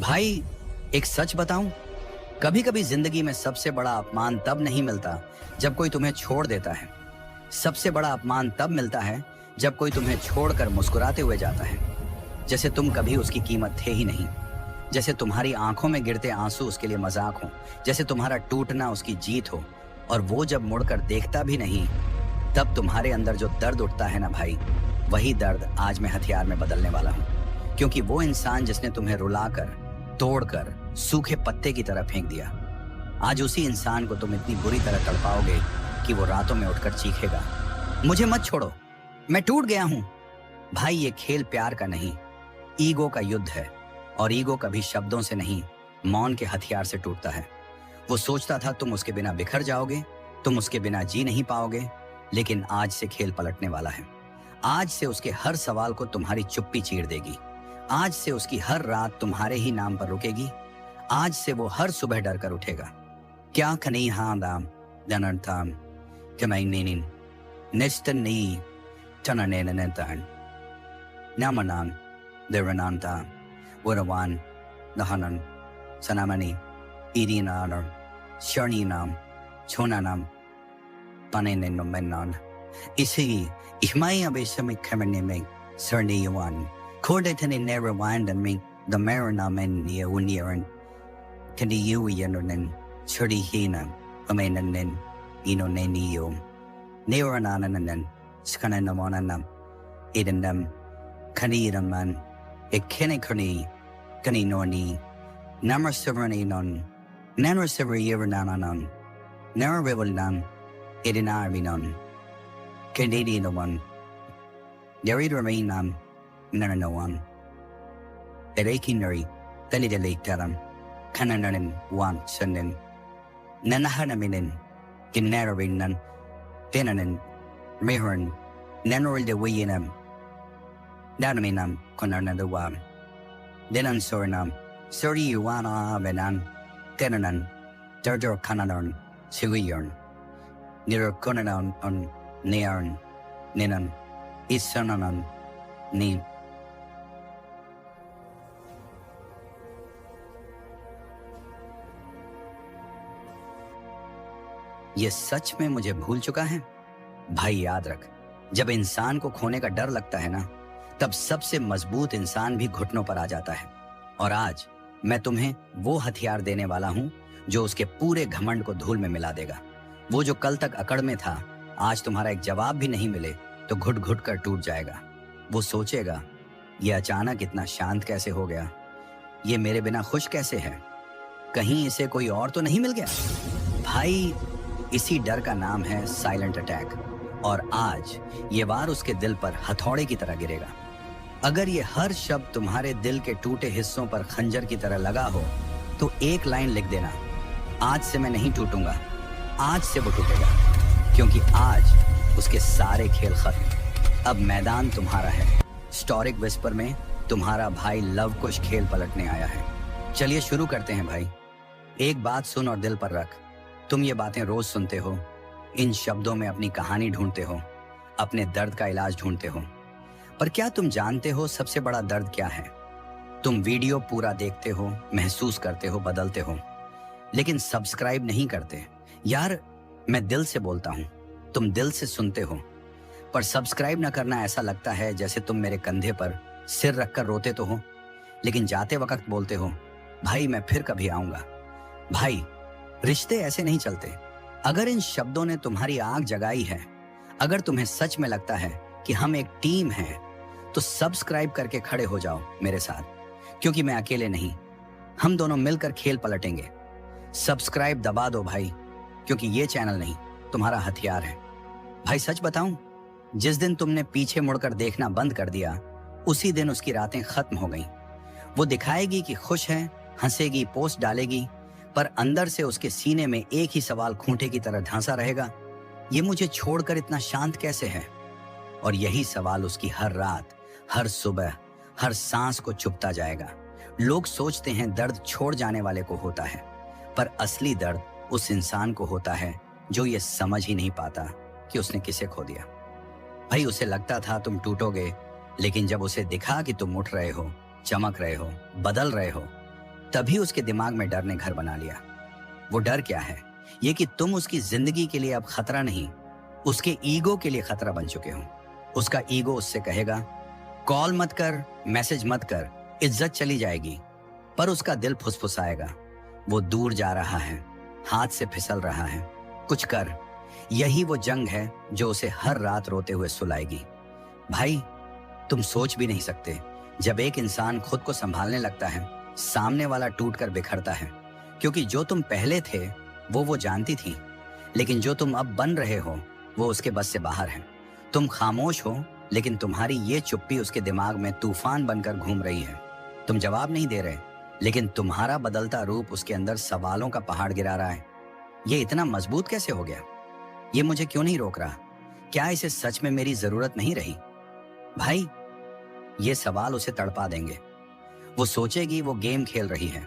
भाई, एक सच बताऊं, कभी कभी जिंदगी में सबसे बड़ा अपमान तब नहीं मिलता जब कोई तुम्हें छोड़ देता है। सबसे बड़ा अपमान तब मिलता है जब कोई तुम्हें छोड़कर मुस्कुराते हुए जाता है, जैसे तुम कभी उसकी कीमत थे ही नहीं, जैसे तुम्हारी आंखों में गिरते आंसू उसके लिए मजाक हो, जैसे तुम्हारा टूटना उसकी जीत हो। और वो जब मुड़कर देखता भी नहीं, तब तुम्हारे अंदर जो दर्द उठता है ना भाई, वही दर्द आज मैं हथियार में बदलने वाला हूँ। क्योंकि वो इंसान जिसने तुम्हें रुलाकर, तोड़कर सूखे पत्ते की तरह फेंक दिया, आज उसी इंसान को तुम इतनी बुरी तरह तड़पाओगे कि वो रातों में उठकर चीखेगा, मुझे मत छोड़ो, मैं टूट गया हूं। भाई, ये खेल प्यार का नहीं, ईगो का युद्ध है। और ईगो कभी शब्दों से नहीं, मौन के हथियार से टूटता है। वो सोचता था तुम उसके बिना बिखर जाओगे, तुम उसके बिना जी नहीं पाओगे, लेकिन आज से खेल पलटने वाला है। आज से उसके हर सवाल को तुम्हारी चुप्पी चीर देगी। आज से उसकी हर रात तुम्हारे ही नाम पर रुकेगी। आज से वो हर सुबह डर कर उठेगा। क्या खनी हाँ दाम दनर्थाम कमैनिन नेस्तनी तननेननतान नामनाम देवनांता वरवान दहनन सनामनी इरीनानर शर्णीनाम छोनानाम panenenommenon isi ihmai abesami kamene me serni yuan kordetani never wind and me the marinamen ye union kandi you yenonen churdi hina amenanen inonenio neranananen skananamonanam idendam kaniraman ekenikani kaninoni namarseverninon nanarseveryeranananon nararevelnan Edinarinon, Canadian one, Derry Remainam, Nana one, Erekinary, Tenidale Taram, Cananan one, Sundin, Nanahanaminin, Kinaravinan, Tenanan, Mehern, Nanor de Wayanam, Danaminam, Conanada one, Denan Soranam, Suri Yuana Venan, Tenanan, Darder Cananan, Siwiyorn. Nirakunanan on Nearn, Ninan, Isananan, Ni. ये सच में मुझे भूल चुका है। भाई याद रख, जब इंसान को खोने का डर लगता है ना, तब सबसे मजबूत इंसान भी घुटनों पर आ जाता है। और आज मैं तुम्हें वो हथियार देने वाला हूं जो उसके पूरे घमंड को धूल में मिला देगा। वो जो कल तक अकड़ में था, आज तुम्हारा एक जवाब भी नहीं मिले तो घुट घुट कर टूट जाएगा। वो सोचेगा, ये अचानक इतना शांत कैसे हो गया, ये मेरे बिना खुश कैसे है, कहीं इसे कोई और तो नहीं मिल गया। भाई, इसी डर का नाम है साइलेंट अटैक। और आज ये वार उसके दिल पर हथौड़े की तरह गिरेगा। अगर ये हर शब्द तुम्हारे दिल के टूटे हिस्सों पर खंजर की तरह लगा हो, तो एक लाइन लिख देना, आज से मैं नहीं टूटूंगा। आज से वो टूटेगा, क्योंकि आज उसके सारे खेल खत्म। अब मैदान तुम्हारा है। स्टोरिक विस्पर में तुम्हारा भाई लव कुश खेल पलटने आया है। चलिए शुरू करते हैं भाई। एक बात सुन और दिल पर रख, तुम ये बातें रोज सुनते हो, इन शब्दों में अपनी कहानी ढूंढते हो, अपने दर्द का इलाज ढूंढते हो, पर क्या तुम जानते हो सबसे बड़ा दर्द क्या है? तुम वीडियो पूरा देखते हो, महसूस करते हो, बदलते हो, लेकिन सब्सक्राइब नहीं करते। यार, मैं दिल से बोलता हूं, तुम दिल से सुनते हो, पर सब्सक्राइब ना करना ऐसा लगता है जैसे तुम मेरे कंधे पर सिर रखकर रोते तो हो, लेकिन जाते वक्त बोलते हो, भाई मैं फिर कभी आऊंगा। भाई, रिश्ते ऐसे नहीं चलते। अगर इन शब्दों ने तुम्हारी आग जगाई है, अगर तुम्हें सच में लगता है कि हम एक टीम हैं, तो सब्सक्राइब करके खड़े हो जाओ मेरे साथ, क्योंकि मैं अकेले नहीं, हम दोनों मिलकर खेल पलटेंगे। सब्सक्राइब दबा दो भाई, क्योंकि ये चैनल नहीं, तुम्हारा हथियार है। भाई सच बताऊं, जिस दिन तुमने पीछे मुड़कर देखना बंद कर दिया, उसी दिन उसकी रातें खत्म हो गईं। वो दिखाएगी कि खुश है, हंसेगी, पोस्ट डालेगी, पर अंदर से उसके सीने में एक ही सवाल खूंटे की तरह ढांसा रहेगा, ये मुझे छोड़कर इतना शांत कैसे है? और यही सवाल उसकी हर रात, हर सुबह, हर सांस को चुभता जाएगा। लोग सोचते हैं दर्द छोड़ जाने वाले को होता है, पर असली दर्द उस इंसान को होता है जो ये समझ ही नहीं पाता कि उसने किसे खो दिया। भाई, उसे लगता था तुम टूटोगे, लेकिन जब उसे दिखा कि तुम उठ रहे हो, चमक रहे हो, बदल रहे हो, तभी उसके दिमाग में डर ने घर बना लिया। वो डर क्या है? ये कि तुम उसकी जिंदगी के लिए अब खतरा नहीं, उसके ईगो के लिए खतरा बन चुके हो। उसका ईगो उससे कहेगा, कॉल मत कर, मैसेज मत कर, इज्जत चली जाएगी। पर उसका दिल फुसफुसाएगा, वो दूर जा रहा है, हाथ से फिसल रहा है, कुछ कर। यही वो जंग है जो उसे हर रात रोते हुए सुलाएगी। भाई, तुम सोच भी नहीं सकते, जब एक इंसान खुद को संभालने लगता है, सामने वाला टूटकर बिखरता है। क्योंकि जो तुम पहले थे वो जानती थी, लेकिन जो तुम अब बन रहे हो वो उसके बस से बाहर है। तुम खामोश हो, लेकिन तुम्हारी ये चुप्पी उसके दिमाग में तूफान बनकर घूम रही है। तुम जवाब नहीं दे रहे, लेकिन तुम्हारा बदलता रूप उसके अंदर सवालों का पहाड़ गिरा रहा है। ये इतना मजबूत कैसे हो गया? ये मुझे क्यों नहीं रोक रहा? क्या इसे सच में मेरी जरूरत नहीं रही? भाई, ये सवाल उसे तड़पा देंगे। वो सोचेगी वो गेम खेल रही है,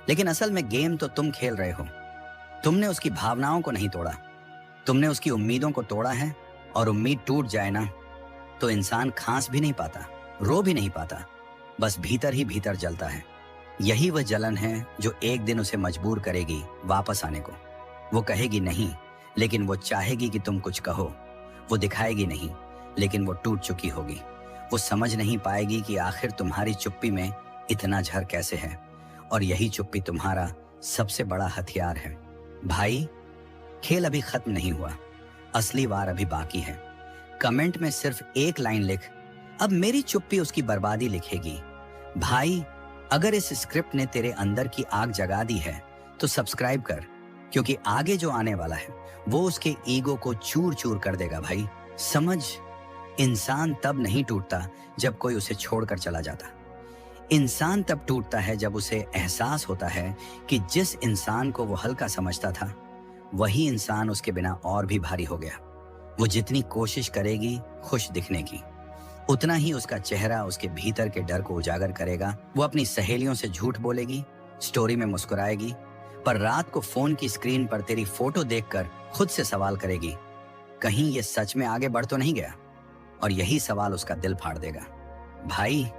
लेकिन असल में गेम तो तुम खेल रहे हो। तुमने उसकी भावनाओं को नहीं तोड़ा, तुमने उसकी उम्मीदों को तोड़ा है। और उम्मीद टूट जाए ना, तो इंसान खांस भी नहीं पाता, रो भी नहीं पाता, बस भीतर ही भीतर जलता है। यही वह जलन है जो एक दिन उसे मजबूर करेगी वापस आने को। वो कहेगी नहीं, लेकिन वो चाहेगी कि तुम कुछ कहो। वो दिखाएगी नहीं, लेकिन वो टूट चुकी होगी। वो समझ नहीं पाएगी कि आखिर तुम्हारी चुप्पी में इतना जहर कैसे है। और यही चुप्पी तुम्हारा सबसे बड़ा हथियार है। भाई, खेल अभी खत्म नहीं हुआ, असली वार अभी बाकी है। कमेंट में सिर्फ एक लाइन लिख, अब मेरी चुप्पी उसकी बर्बादी लिखेगी। भाई, अगर इस स्क्रिप्ट ने तेरे अंदर की आग जगा दी है तो सब्सक्राइब कर, क्योंकि आगे जो आने वाला है वो उसके ईगो को चूर चूर कर देगा। भाई समझ, इंसान तब नहीं टूटता जब कोई उसे छोड़कर चला जाता। इंसान तब टूटता है जब उसे एहसास होता है कि जिस इंसान को वो हल्का समझता था, वही इंसान उसके बिना और भी भारी हो गया। वो जितनी कोशिश करेगी खुश दिखने की, उतना ही उसका चेहरा उसके भीतर के डर को उजागर करेगा। वो अपनी सहेलियों से झूठ बोलेगी, स्टोरी में मुस्कुराएगी, पर रात को फोन की स्क्रीन पर तेरी फोटो देखकर खुद से सवाल करेगी, कहीं ये सच में आगे बढ़ तो नहीं गया? और यही सवाल उसका दिल फाड़ देगा। भाई,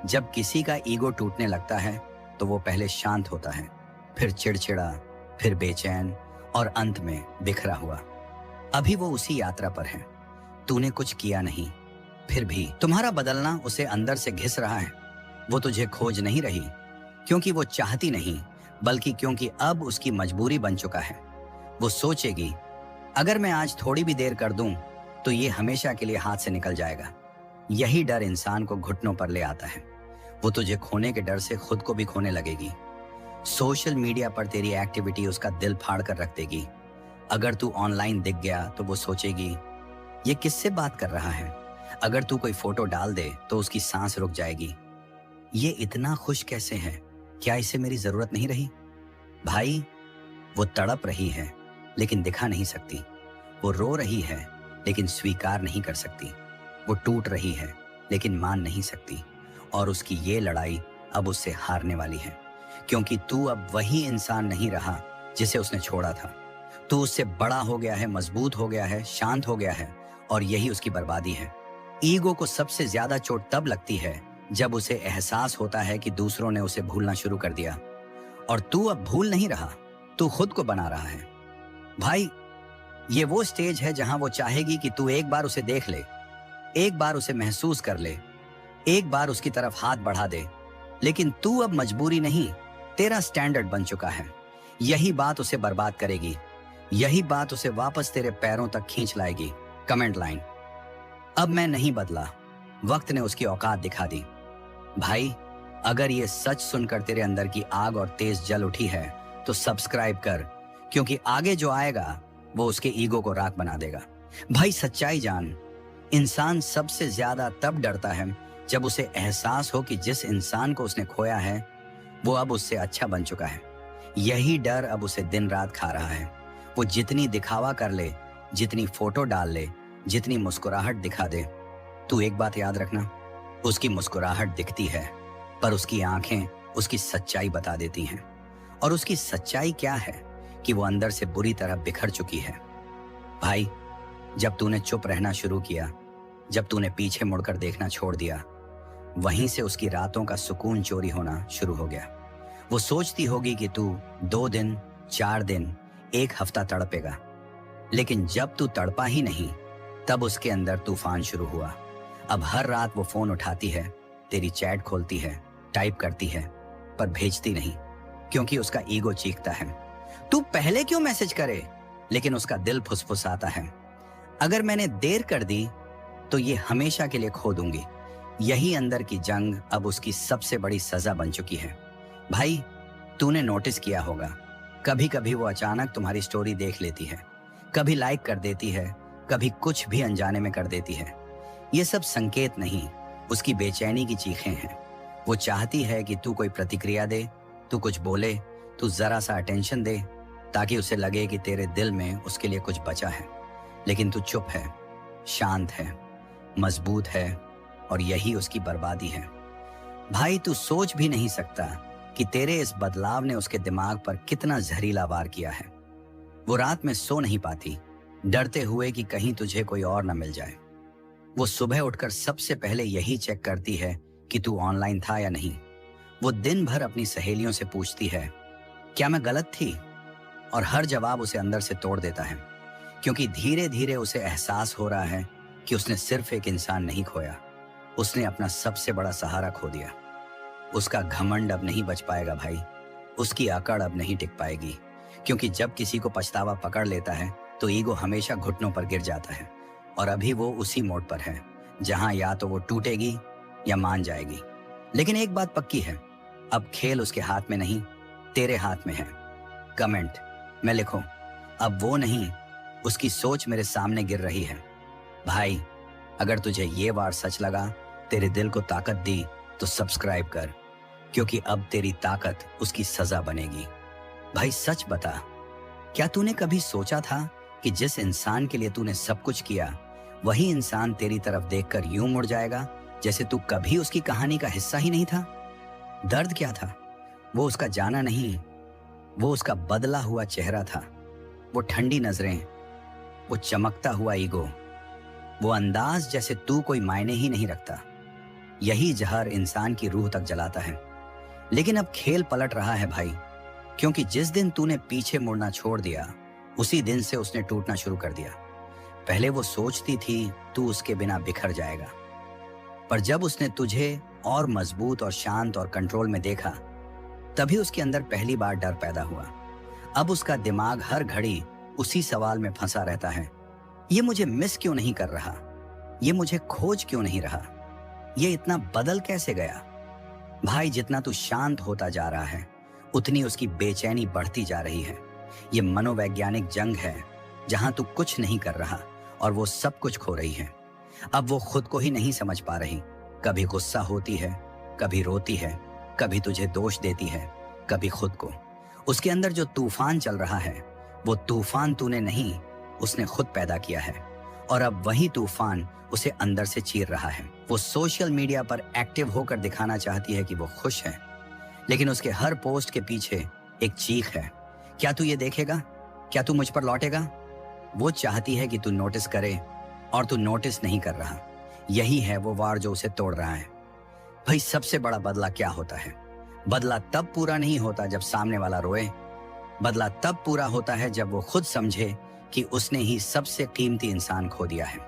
जब किसी का ईगो टूटने लगता है तो वो पहले शांत होता है, फिर चिड़चिड़ा, फिर बेचैन और अंत में बिखरा हुआ। अभी वो उसी यात्रा पर है। तूने कुछ किया नहीं, फिर भी तुम्हारा बदलना उसे अंदर से घिस रहा है। वो तुझे खोज नहीं रही क्योंकि वो चाहती नहीं, बल्कि क्योंकि अब उसकी मजबूरी बन चुका है। वो सोचेगी, अगर मैं आज थोड़ी भी देर कर दूं तो ये हमेशा के लिए हाथ से निकल जाएगा। यही डर इंसान को घुटनों पर ले आता है। वो तुझे खोने के डर से खुद को भी खोने लगेगी। सोशल मीडिया पर तेरी एक्टिविटी उसका दिल फाड़ कर रख देगी। अगर तू ऑनलाइन दिख गया तो वो सोचेगी, ये किससे बात कर रहा है? अगर तू कोई फोटो डाल दे तो उसकी सांस रुक जाएगी। ये इतना खुश कैसे है? क्या इसे मेरी जरूरत नहीं रही? भाई, वो तड़प रही है लेकिन दिखा नहीं सकती। वो रो रही है लेकिन स्वीकार नहीं कर सकती। वो टूट रही है लेकिन मान नहीं सकती। और उसकी ये लड़ाई अब उससे हारने वाली है, क्योंकि तू अब वही इंसान नहीं रहा जिसे उसने छोड़ा था। तू उससे बड़ा हो गया है, मजबूत हो गया है, शांत हो गया है, और यही उसकी बर्बादी है। ईगो को सबसे ज्यादा चोट तब लगती है जब उसे एहसास होता है कि दूसरों ने उसे भूलना शुरू कर दिया। और तू अब भूल नहीं रहा, तू खुद को बना रहा है। भाई, ये वो स्टेज है जहां वो चाहेगी कि तू एक बार उसे देख ले, एक बार उसे महसूस कर ले, एक बार उसकी तरफ हाथ बढ़ा दे। लेकिन तू अब मजबूरी नहीं, तेरा स्टैंडर्ड बन चुका है। यही बात उसे बर्बाद करेगी। यही बात उसे वापस तेरे पैरों तक खींच लाएगी। कमेंट लाइन, अब मैं नहीं बदला, वक्त ने उसकी औकात दिखा दी। भाई, अगर ये सच सुनकर तेरे अंदर की आग और तेज जल उठी है तो सब्सक्राइब कर, क्योंकि आगे जो आएगा वो उसके ईगो को राख बना देगा। भाई, सच्चाई जान, इंसान सबसे ज्यादा तब डरता है जब उसे एहसास हो कि जिस इंसान को उसने खोया है वो अब उससे अच्छा बन चुका है। यही डर अब उसे दिन रात खा रहा है। वो जितनी दिखावा कर ले, जितनी फोटो डाल ले, जितनी मुस्कुराहट दिखा दे, तू एक बात याद रखना, उसकी मुस्कुराहट दिखती है पर उसकी आंखें उसकी सच्चाई बता देती हैं। और उसकी सच्चाई क्या है कि वो अंदर से बुरी तरह बिखर चुकी है। भाई, जब तूने चुप रहना शुरू किया, जब तूने पीछे मुड़कर देखना छोड़ दिया, वहीं से उसकी रातों का सुकून चोरी होना शुरू हो गया। वो सोचती होगी कि तू 2 दिन, 4 दिन, 1 हफ्ता तड़पेगा, लेकिन जब तू तड़पा ही नहीं तब उसके अंदर तूफान शुरू हुआ। अब हर रात वो फोन उठाती है, तेरी चैट खोलती है, टाइप करती है, पर भेजती नहीं, क्योंकि उसका ईगो चीखता है, तू पहले क्यों मैसेज करे? लेकिन उसका दिल फुसफुसाता है, अगर मैंने देर कर दी तो ये हमेशा के लिए खो दूंगी। यही अंदर की जंग अब उसकी सबसे बड़ी सजा बन चुकी है। भाई, तूने नोटिस किया होगा, कभी कभी वो अचानक तुम्हारी स्टोरी देख लेती है, कभी लाइक कर देती है, कभी कुछ भी अनजाने में कर देती है। ये सब संकेत नहीं, उसकी बेचैनी की चीखें हैं। वो चाहती है कि तू कोई प्रतिक्रिया दे, तू कुछ बोले, तू जरा सा अटेंशन दे, ताकि उसे लगे कि तेरे दिल में उसके लिए कुछ बचा है। लेकिन तू चुप है, शांत है, मजबूत है, और यही उसकी बर्बादी है। भाई, तू सोच भी नहीं सकता कि तेरे इस बदलाव ने उसके दिमाग पर कितना जहरीला वार किया है। वो रात में सो नहीं पाती, डरते हुए कि कहीं तुझे कोई और न मिल जाए। वो सुबह उठकर सबसे पहले यही चेक करती है कि तू ऑनलाइन था या नहीं। वो दिन भर अपनी सहेलियों से पूछती है, क्या मैं गलत थी? और हर जवाब उसे अंदर से तोड़ देता है, क्योंकि धीरे धीरे उसे एहसास हो रहा है कि उसने सिर्फ एक इंसान नहीं खोया, उसने अपना सबसे बड़ा सहारा खो दिया। उसका घमंड अब नहीं बच पाएगा भाई, उसकी अकड़ अब नहीं टिक पाएगी, क्योंकि जब किसी को पछतावा पकड़ लेता है तो ईगो हमेशा घुटनों पर गिर जाता है। और अभी वो उसी मोड़ पर है जहां या तो वो टूटेगी या मान जाएगी। लेकिन एक बात पक्की है, अब खेल उसके हाथ में नहीं, तेरे हाथ में है। कमेंट में लिखो, अब वो नहीं, उसकी सोच मेरे सामने गिर रही है। भाई, अगर तुझे ये वार सच लगा, तेरे दिल को ताकत दी, तो सब्सक्राइब कर, क्योंकि अब तेरी ताकत उसकी सजा बनेगी। भाई, सच बता, क्या तूने कभी सोचा था कि जिस इंसान के लिए तूने सब कुछ किया, वही इंसान तेरी तरफ देखकर यूं मुड़ जाएगा जैसे तू कभी उसकी कहानी का हिस्सा ही नहीं था? दर्द क्या था? वो उसका जाना नहीं, वो उसका बदला हुआ चेहरा था, वो ठंडी नजरें, वो चमकता हुआ ईगो, वो अंदाज जैसे तू कोई मायने ही नहीं रखता। यही जहर इंसान की रूह तक जलाता है। लेकिन अब खेल पलट रहा है भाई, क्योंकि जिस दिन तूने पीछे मुड़ना छोड़ दिया, उसी दिन से उसने टूटना शुरू कर दिया। पहले वो सोचती थी तू उसके बिना बिखर जाएगा, पर जब उसने तुझे और मजबूत और शांत और कंट्रोल में देखा, तभी उसके अंदर पहली बार डर पैदा हुआ। अब उसका दिमाग हर घड़ी उसी सवाल में फंसा रहता है, ये मुझे मिस क्यों नहीं कर रहा? ये मुझे खोज क्यों नहीं रहा? ये इतना बदल कैसे गया? भाई, जितना तू शांत होता जा रहा है, उतनी उसकी बेचैनी बढ़ती जा रही है। ये मनोवैज्ञानिक जंग है, जहां तू कुछ नहीं कर रहा और वो सब कुछ खो रही है। अब वो खुद को ही नहीं समझ पा रही, कभी गुस्सा होती है, कभी रोती है, कभी तुझे दोष देती है, कभी खुद को। उसके अंदर जो तूफान चल रहा है, वो तूफान तूने नहीं, उसने खुद पैदा किया है, और अब वही तूफान उसे अंदर से चीर रहा है। वो सोशल मीडिया पर एक्टिव होकर दिखाना चाहती है कि वो खुश है, लेकिन उसके हर पोस्ट के पीछे एक चीख है, क्या तू ये देखेगा? क्या तू मुझ पर लौटेगा? वो चाहती है कि तू नोटिस करे, और तू नोटिस नहीं कर रहा। यही है वो वार जो उसे तोड़ रहा है। भाई, सबसे बड़ा बदला क्या होता है? बदला तब पूरा नहीं होता जब सामने वाला रोए, बदला तब पूरा होता है जब वो खुद समझे कि उसने ही सबसे कीमती इंसान खो दिया है,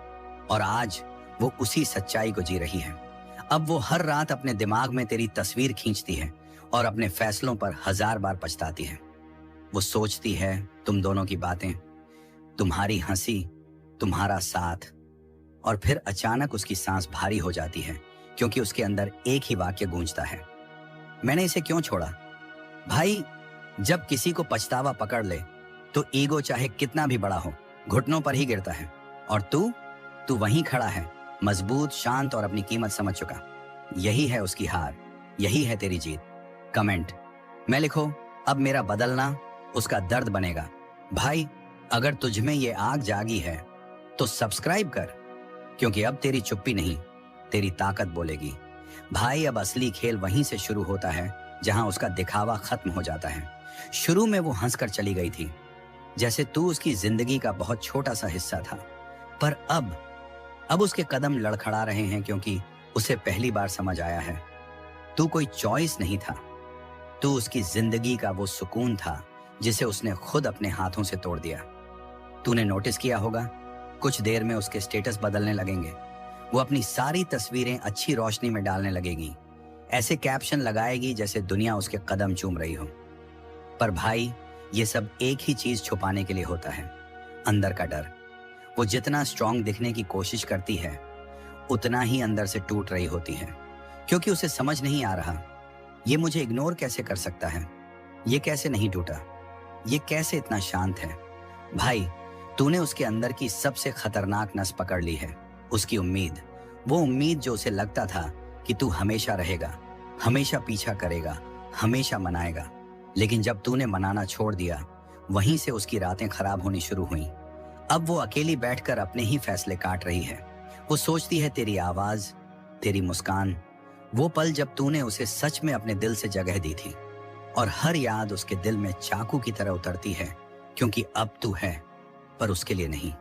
और आज वो उसी सच्चाई को जी रही है। अब वो हर रात अपने दिमाग में तेरी तस्वीर खींचती है और अपने फैसलों पर 1000 बार पछताती है। वो सोचती है तुम दोनों की बातें, तुम्हारी हंसी, तुम्हारा साथ, और फिर अचानक उसकी सांस भारी हो जाती है, क्योंकि उसके अंदर एक ही वाक्य गूंजता है, मैंने इसे क्यों छोड़ा? भाई, जब किसी को पछतावा पकड़ ले तो ईगो चाहे कितना भी बड़ा हो, घुटनों पर ही गिरता है। और तू वहीं खड़ा है, मजबूत, शांत और अपनी कीमत समझ चुका। यही है उसकी हार, यही है तेरी जीत। कमेंट में लिखो, अब मेरा बदलना उसका दर्द बनेगा। भाई, अगर तुझमें ये आग जागी है तो सब्सक्राइब कर, क्योंकि अब तेरी चुप्पी नहीं, तेरी ताकत बोलेगी। भाई, अब असली खेल वहीं से शुरू होता है जहां उसका दिखावा खत्म हो जाता है। शुरू में वो हंसकर चली गई थी, जैसे तू उसकी जिंदगी का बहुत छोटा सा हिस्सा था, पर अब उसके कदम लड़खड़ा रहे हैं, क्योंकि उसे पहली बार समझ आया है तू कोई चॉइस नहीं था, तू उसकी जिंदगी का वो सुकून था जिसे उसने खुद अपने हाथों से तोड़ दिया। तूने नोटिस किया होगा, कुछ देर में उसके स्टेटस बदलने लगेंगे। वो अपनी सारी तस्वीरें अच्छी रोशनी में डालने लगेगी, ऐसे कैप्शन लगाएगी जैसे दुनिया उसके कदम चूम रही हो। पर भाई, ये सब एक ही चीज छुपाने के लिए होता है, अंदर का डर। वो जितना स्ट्रांग दिखने की कोशिश करती है, उतना ही अंदर से टूट रही होती है, क्योंकि उसे समझ नहीं आ रहा, ये मुझे इग्नोर कैसे कर सकता है, ये कैसे नहीं टूटा, ये कैसे इतना शांत है। भाई, तूने उसके अंदर की सबसे खतरनाक नस पकड़ ली है, उसकी उम्मीद। वो उम्मीद जो उसे लगता था कि तू हमेशा रहेगा, हमेशा पीछा करेगा, हमेशा मनाएगा। लेकिन जब तूने मनाना छोड़ दिया, वहीं से उसकी रातें खराब होनी शुरू हुई। अब वो अकेली बैठकर अपने ही फैसले काट रही है। वो सोचती है तेरी आवाज, तेरी मुस्कान, वो पल जब तूने उसे सच में अपने दिल से जगह दी थी। और हर याद उसके दिल में चाकू की तरह उतरती है, क्योंकि अब तू है, पर उसके लिए नहीं।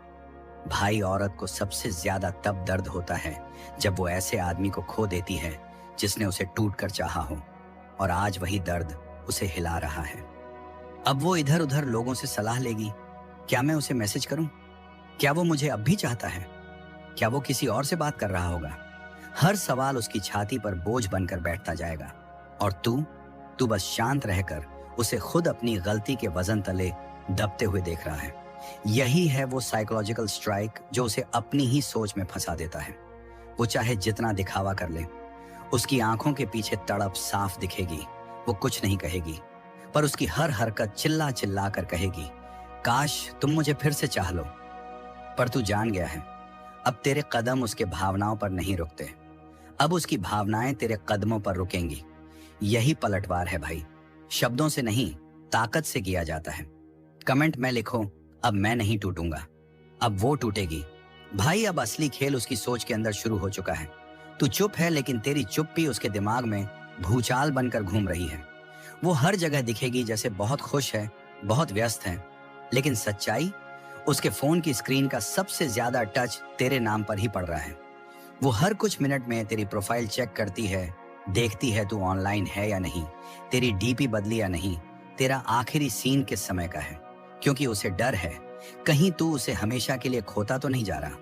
भाई, औरत को सबसे ज्यादा तब दर्द होता है जब वो ऐसे आदमी को खो देती है जिसने उसे टूट कर चाहा हो, और आज वही दर्द उसे हिला रहा है। अब वो इधर उधर लोगों से सलाह लेगी, क्या मैं उसे मैसेज करूं? क्या वो मुझे अब भी चाहता है? क्या वो किसी और से बात कर रहा होगा? हर सवाल उसकी छाती पर बोझ बनकर बैठता जाएगा, और तू बस शांत रहकर उसे खुद अपनी गलती के वजन तले दबते हुए देख रहा है। यही है वो साइकोलॉजिकल स्ट्राइक जो उसे अपनी ही सोच में फंसा देता है। वो चाहे जितना दिखावा कर ले, उसकी आंखों के पीछे तड़प साफ दिखेगी। वो कुछ नहीं कहेगी, पर उसकी हर हरकत चिल्ला चिल्ला कर कहेगी, काश तुम मुझे फिर से चाह लो। पर तू जान गया है, अब तेरे कदम उसके भावनाओं पर नहीं रुकते, अब उसकी भावनाएं तेरे कदमों पर रुकेंगी। यही पलटवार है भाई, शब्दों से नहीं, ताकत से किया जाता है। कमेंट में लिखो, अब मैं नहीं टूटूंगा, अब वो टूटेगी। भाई, अब असली खेल उसकी सोच के अंदर शुरू हो चुका है। तू चुप है, लेकिन तेरी चुप्पी उसके दिमाग में भूचाल बनकर घूम रही है। वो हर जगह दिखेगी जैसे बहुत खुश है, बहुत व्यस्त है, लेकिन सच्चाई, उसके फोन की स्क्रीन का सबसे ज्यादा टच तेरे नाम पर ही पड़ रहा है। वो हर कुछ मिनट में तेरी प्रोफाइल चेक करती है, देखती है तू ऑनलाइन है या नहीं, तेरी डीपी बदली या नहीं, तेरा आखिरी सीन किस समय का है, क्योंकि उसे डर है कहीं तू उसे हमेशा के लिए खोता तो नहीं जा रहा।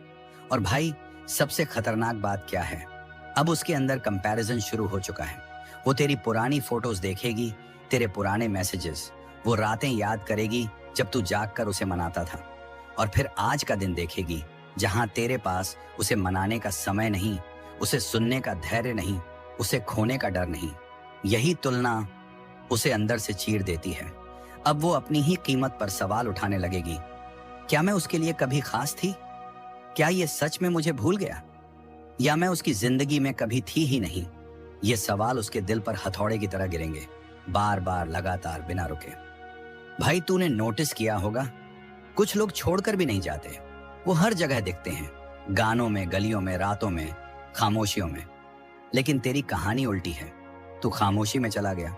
और भाई, सबसे खतरनाक बात क्या है, अब उसके अंदर कंपैरिजन शुरू हो चुका है। वो तेरी पुरानी फोटोज देखेगी, तेरे पुराने मैसेजेस, वो रातें याद करेगी जब तू जागकर उसे मनाता था, और फिर आज का दिन देखेगी जहां तेरे पास उसे मनाने का समय नहीं, उसे सुनने का धैर्य नहीं, उसे खोने का डर नहीं। यही तुलना उसे अंदर से चीर देती है। अब वो अपनी ही कीमत पर सवाल उठाने लगेगी, क्या मैं उसके लिए कभी खास थी? क्या ये सच में मुझे भूल गया, या मैं उसकी जिंदगी में कभी थी ही नहीं? ये सवाल उसके दिल पर हथौड़े की तरह गिरेंगे, बार बार, लगातार, बिना रुके। भाई, तूने नोटिस किया होगा, कुछ लोग छोड़कर भी नहीं जाते। वो हर जगह दिखते हैं, गानों में, गलियों में, रातों में, खामोशियों में। लेकिन तेरी कहानी उल्टी है। तू खामोशी में चला गया,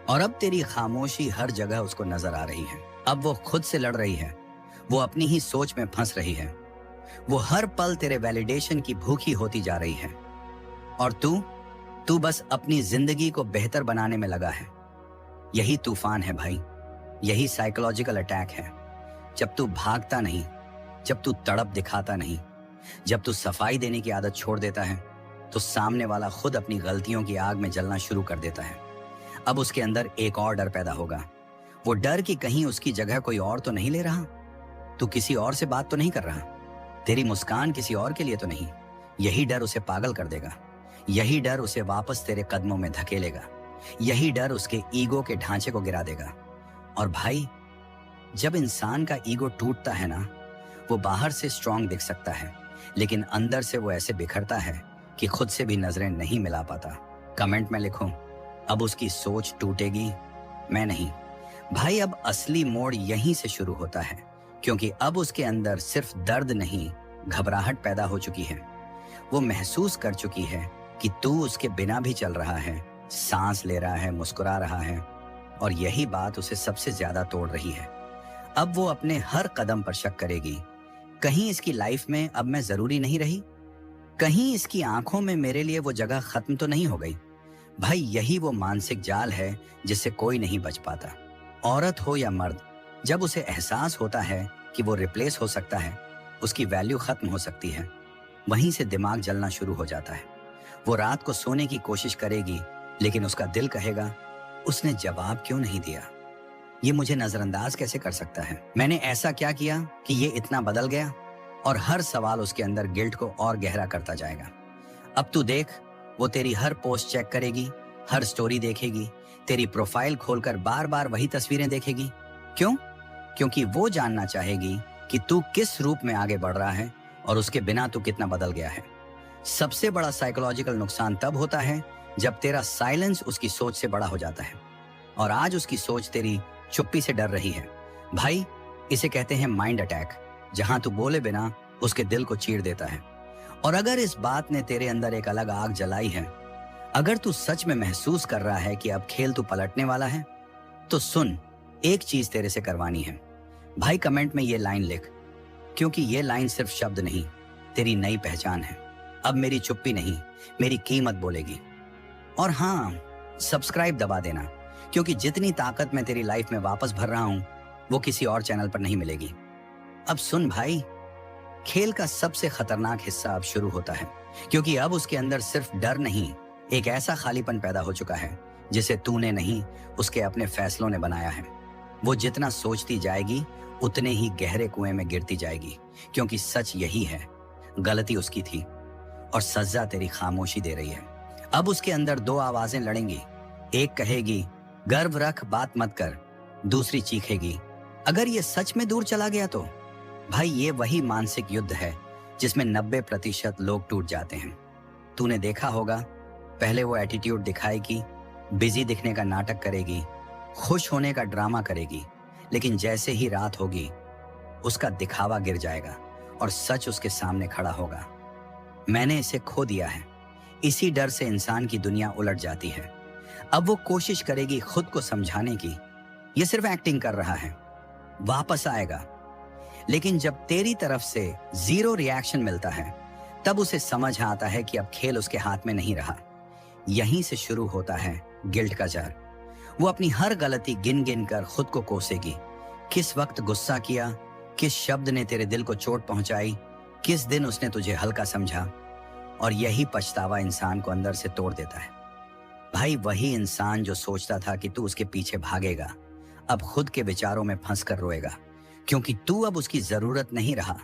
और अब तेरी खामोशी हर जगह उसको नजर आ रही है। अब वो खुद से लड़ रही है, वो अपनी ही सोच में फंस रही है। वो हर पल तेरे वैलिडेशन की भूखी होती जा रही है, और तू बस अपनी जिंदगी को बेहतर बनाने में लगा है। यही तूफान है भाई, यही साइकोलॉजिकल अटैक है। जब तू भागता नहीं, जब तू तड़प दिखाता नहीं, जब तू सफाई देने की आदत छोड़ देता है, तो सामने वाला खुद अपनी गलतियों की आग में जलना शुरू कर देता है। अब उसके अंदर एक और डर पैदा होगा, वो डर कि कहीं उसकी जगह कोई और तो नहीं ले रहा, तू किसी और से बात तो नहीं कर रहा, तेरी मुस्कान किसी और के लिए तो नहीं। यही डर उसे पागल कर देगा, यही डर उसे वापस तेरे कदमों में धकेलेगा, यही डर उसके ईगो के ढांचे को गिरा देगा। और भाई, जब इंसान का ईगो टूटता है ना, वो बाहर से स्ट्रांग दिख सकता है, लेकिन अंदर से वो ऐसे बिखरता है कि खुद से भी नजरें नहीं मिला पाता। कमेंट में लिखो, अब उसकी सोच टूटेगी, मैं नहीं। भाई, अब असली मोड़ यहीं से शुरू होता है, क्योंकि अब उसके अंदर सिर्फ दर्द नहीं, घबराहट पैदा हो चुकी है। वो महसूस कर चुकी है कि तू उसके बिना भी चल रहा है, सांस ले रहा है, मुस्कुरा रहा है, और यही बात उसे सबसे ज्यादा तोड़ रही है। अब वो अपने हर कदम पर शक करेगी, कहीं इसकी लाइफ में अब मैं जरूरी नहीं रही, कहीं इसकी आंखों में मेरे लिए वो जगह खत्म तो नहीं हो गई। भाई यही वो मानसिक जाल है जिससे कोई नहीं बच पाता। औरत हो या मर्द, जब उसे एहसास होता है कि वो रिप्लेस हो सकता है, उसकी वैल्यू खत्म हो सकती है, वहीं से दिमाग जलना शुरू हो जाता है। वो रात को सोने की कोशिश करेगी, लेकिन उसका दिल कहेगा, उसने जवाब क्यों नहीं दिया? ये मुझे नजरअंदाज कैसे कर सकता है? मैंने ऐसा क्या किया कि ये इतना बदल गया? और हर सवाल उसके अंदर गिल्ट को और गहरा करता जाएगा। अब तू देख, वो तेरी हर पोस्ट चेक करेगी, हर स्टोरी देखेगी, तेरी प्रोफाइल खोलकर बार बार वही तस्वीरें देखेगी। क्यों? क्योंकि वो जानना चाहेगी कि तू किस रूप में आगे बढ़ रहा है और उसके बिना तू कितना बदल गया है। सबसे बड़ा साइकोलॉजिकल नुकसान तब होता है जब तेरा साइलेंस उसकी सोच से बड़ा हो जाता है। और आज उसकी सोच तेरी चुप्पी से डर रही है। भाई, इसे कहते हैं माइंड अटैक, जहां तू बोले बिना उसके दिल को चीर देता है। और अगर इस बात ने तेरे अंदर एक अलग आग जलाई है, अगर तू सच में महसूस कर रहा है कि अब खेल तू पलटने वाला है, तो सुन, एक चीज तेरे से करवानी है। भाई, कमेंट में ये लाइन लिख, क्योंकि ये लाइन सिर्फ शब्द नहीं, तेरी नई पहचान है। अब मेरी चुप्पी नहीं, मेरी कीमत बोलेगी। और हाँ, सब्सक्राइब दबा देना, क्योंकि जितनी ताकत मैं तेरी लाइफ में वापस भर रहा हूं, वो किसी और चैनल पर नहीं मिलेगी। अब सुन भाई, खेल का सबसे खतरनाक हिस्सा अब शुरू होता है, क्योंकि अब उसके अंदर सिर्फ डर नहीं, एक ऐसा खालीपन पैदा हो चुका है जिसे तूने नहीं, उसके अपने फैसलों ने बनाया है। वो जितना सोचती जाएगी, उतने ही गहरे कुएं में गिरती जाएगी, क्योंकि सच यही है, गलती उसकी थी और सजा तेरी खामोशी दे रही है। अब उसके अंदर दो आवाजें लड़ेंगी। एक कहेगी, गर्व रख, बात मत कर। दूसरी चीखेगी, अगर ये सच में दूर चला गया तो? भाई, ये वही मानसिक युद्ध है जिसमें 90% लोग टूट जाते हैं। तूने देखा होगा, पहले वो एटीट्यूड दिखाएगी, बिजी दिखने का नाटक करेगी, खुश होने का ड्रामा करेगी, लेकिन जैसे ही रात होगी, उसका दिखावा गिर जाएगा और सच उसके सामने खड़ा होगा। मैंने इसे खो दिया है। इसी डर से इंसान की दुनिया उलट जाती है। अब वो कोशिश करेगी खुद को समझाने की, ये सिर्फ एक्टिंग कर रहा है, वापस आएगा। लेकिन जब तेरी तरफ से 0 रिएक्शन मिलता है, तब उसे समझ आता है कि अब खेल उसके हाथ में नहीं रहा। यहीं से शुरू होता है गिल्ट का जहर। वो अपनी हर गलती गिन गिन कर खुद को कोसेगी। किस वक्त गुस्सा किया, किस शब्द ने तेरे दिल को चोट पहुंचाई, किस दिन उसने तुझे हल्का समझा। और यही पछतावा इंसान को अंदर से तोड़ देता है। भाई, वही इंसान जो सोचता था कि तू उसके पीछे भागेगा, अब खुद के विचारों में फंस कर रोएगा, क्योंकि तू अब उसकी जरूरत नहीं रहा,